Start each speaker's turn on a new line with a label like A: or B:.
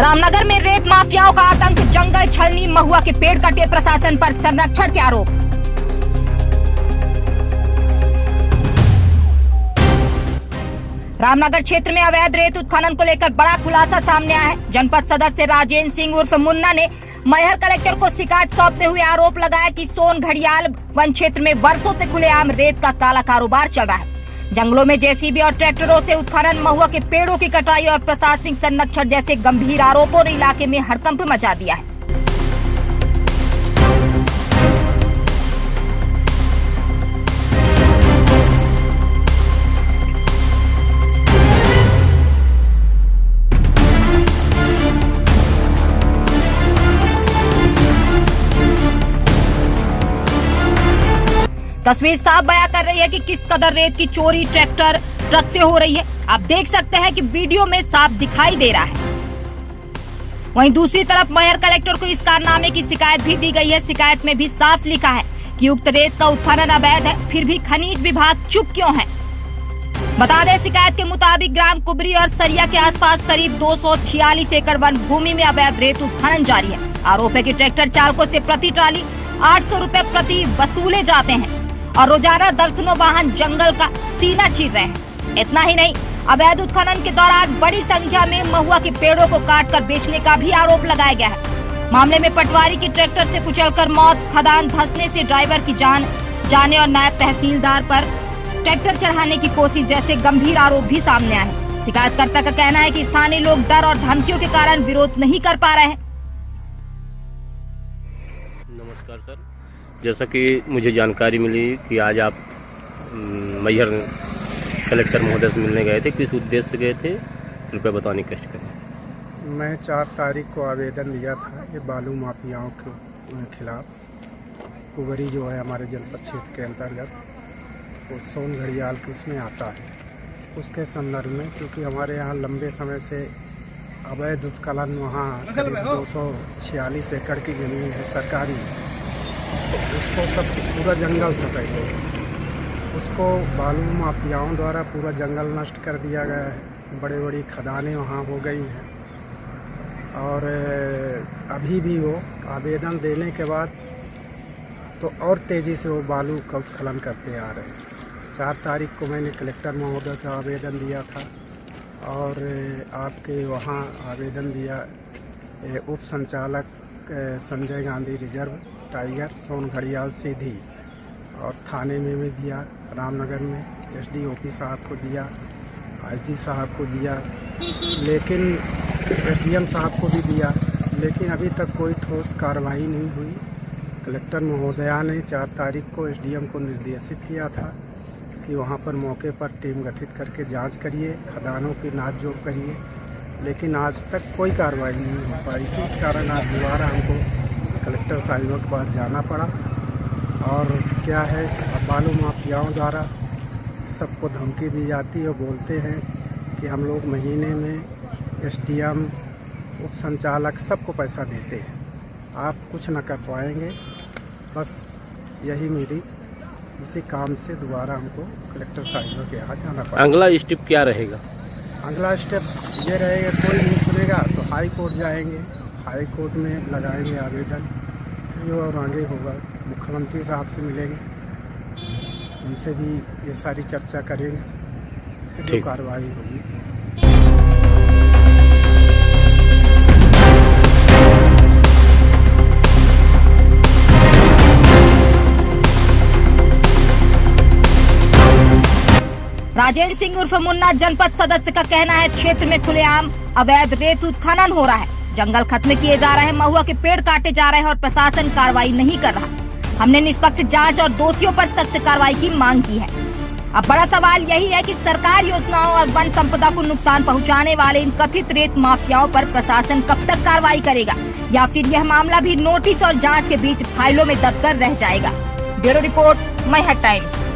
A: रामनगर में रेत माफियाओं का आतंक, जंगल छलनी, महुआ के पेड़ कटे, प्रशासन पर संरक्षण के आरोप। रामनगर क्षेत्र में अवैध रेत उत्खनन को लेकर बड़ा खुलासा सामने आया है। जनपद सदस्य राजेंद्र सिंह उर्फ मुन्ना ने मैहर कलेक्टर को शिकायत सौंपते हुए आरोप लगाया कि सोन घड़ियाल वन क्षेत्र में वर्षों से खुलेआम रेत का काला कारोबार चल रहा है। जंगलों में जेसीबी और ट्रैक्टरों से उत्खनन, महुआ के पेड़ों की कटाई और प्रशासनिक संरक्षण जैसे गंभीर आरोपों ने इलाके में हड़कंप मचा दिया है। तस्वीर साफ बयां कर रही है कि किस कदर रेत की चोरी ट्रैक्टर ट्रक से हो रही है। आप देख सकते हैं कि वीडियो में साफ दिखाई दे रहा है। वहीं दूसरी तरफ मैहर कलेक्टर को इस कारनामे की शिकायत भी दी गई है। शिकायत में भी साफ लिखा है कि उक्त रेत का उत्खनन अवैध है, फिर भी खनिज विभाग चुप क्यों है। बता दें, शिकायत के मुताबिक ग्राम कुबरी और सरिया के आसपास करीब 246 एकड़ वन भूमि में अवैध रेत उत्खनन जारी है। आरोप है कि ट्रैक्टर चालकों से प्रति ट्राली 800 रुपए प्रति वसूले जाते हैं और रोजाना दर्जनों वाहन जंगल का सीना चीर रहे हैं। इतना ही नहीं, अवैध उत्खनन के दौरान बड़ी संख्या में महुआ के पेड़ों को काटकर बेचने का भी आरोप लगाया गया है। मामले में पटवारी की ट्रैक्टर से कुचलकर मौत, खदान धंसने से ड्राइवर की जान जाने और नायब तहसीलदार पर ट्रैक्टर चढ़ाने की कोशिश जैसे गंभीर आरोप भी सामने आए हैं। शिकायतकर्ता का कहना है कि स्थानीय लोग डर और धमकियों के कारण विरोध नहीं कर पा रहे हैं।
B: नमस्कार सर, जैसा कि मुझे जानकारी मिली कि आज आप मैहर कलेक्टर महोदय से मिलने गए थे, किस उद्देश्य से गए थे, कृपया बताने की कोशिश करें।
C: मैं 4 तारीख को आवेदन दिया था ये बालू माफियाओं के खिलाफ। कुबरी जो है हमारे जनपद क्षेत्र के अंतर्गत, वो सोन घड़ियाल के उसमें आता है। उसके संदर्भ में, क्योंकि हमारे यहाँ लंबे समय से अवैध उत्खनन, वहाँ करीब 246 एकड़ की ज़मीन है सरकारी, उसको सब पूरा जंगल था पहले, उसको बालू माफियाओं द्वारा पूरा जंगल नष्ट कर दिया गया है। बड़ी बड़ी खदानें वहाँ हो गई हैं और अभी भी वो आवेदन देने के बाद तो और तेज़ी से वो बालू का उत्खनन करते आ रहे हैं। 4 तारीख को मैंने कलेक्टर महोदय का आवेदन दिया था और आपके वहाँ आवेदन दिया उप संचालक संजय गांधी रिजर्व टाइगर सोन घड़ियाल सीधी, और थाने में भी दिया, रामनगर में एसडीओपी साहब को दिया, आईजी साहब को दिया, लेकिन एसडीएम साहब को भी दिया, लेकिन अभी तक कोई ठोस कार्रवाई नहीं हुई। कलेक्टर महोदया ने 4 तारीख को एसडीएम को निर्देशित किया था कि वहाँ पर मौके पर टीम गठित करके जांच करिए, खदानों की नाप जोख करिए, लेकिन आज तक कोई कार्रवाई नहीं हो पाई थी। इस कारण आज दोबारा हमको कलेक्टर साहिबों के पास जाना पड़ा। और क्या है, अब बालू माफियाओं द्वारा सबको धमकी दी जाती है, बोलते हैं कि हम लोग महीने में एसडीएम, उप संचालक सबको पैसा देते हैं, आप कुछ न कर पाएंगे। बस यही मेरी इसी काम से दोबारा हमको कलेक्टर साहिबों के यहाँ जाना पड़ा।
B: अगला स्टेप क्या रहेगा?
C: अगला स्टेप ये रहेगा, कोई नहीं सुनेगा तो हाई कोर्ट जाएंगे, हाई कोर्ट में लगाएंगे आवेदन, जो और आगे होगा मुख्यमंत्री साहब से मिलेंगे, उनसे भी ये सारी चर्चा करेंगे, फिर जो कार्रवाई होगी।
A: राजेंद्र सिंह उर्फ मुन्ना जनपद सदस्य का कहना है, क्षेत्र में खुलेआम अवैध रेत उत्खनन हो रहा है, जंगल खत्म किए जा रहे हैं, महुआ के पेड़ काटे जा रहे हैं और प्रशासन कार्रवाई नहीं कर रहा। हमने निष्पक्ष जांच और दोषियों पर सख्त कार्रवाई की मांग की है। अब बड़ा सवाल यही है कि सरकार योजनाओं और वन संपदा को नुकसान पहुंचाने वाले इन कथित रेत माफियाओं पर प्रशासन कब तक कार्रवाई करेगा, या फिर यह मामला भी नोटिस और जाँच के बीच फाइलों में दबकर रह जाएगा। Bureau report, Maihar times.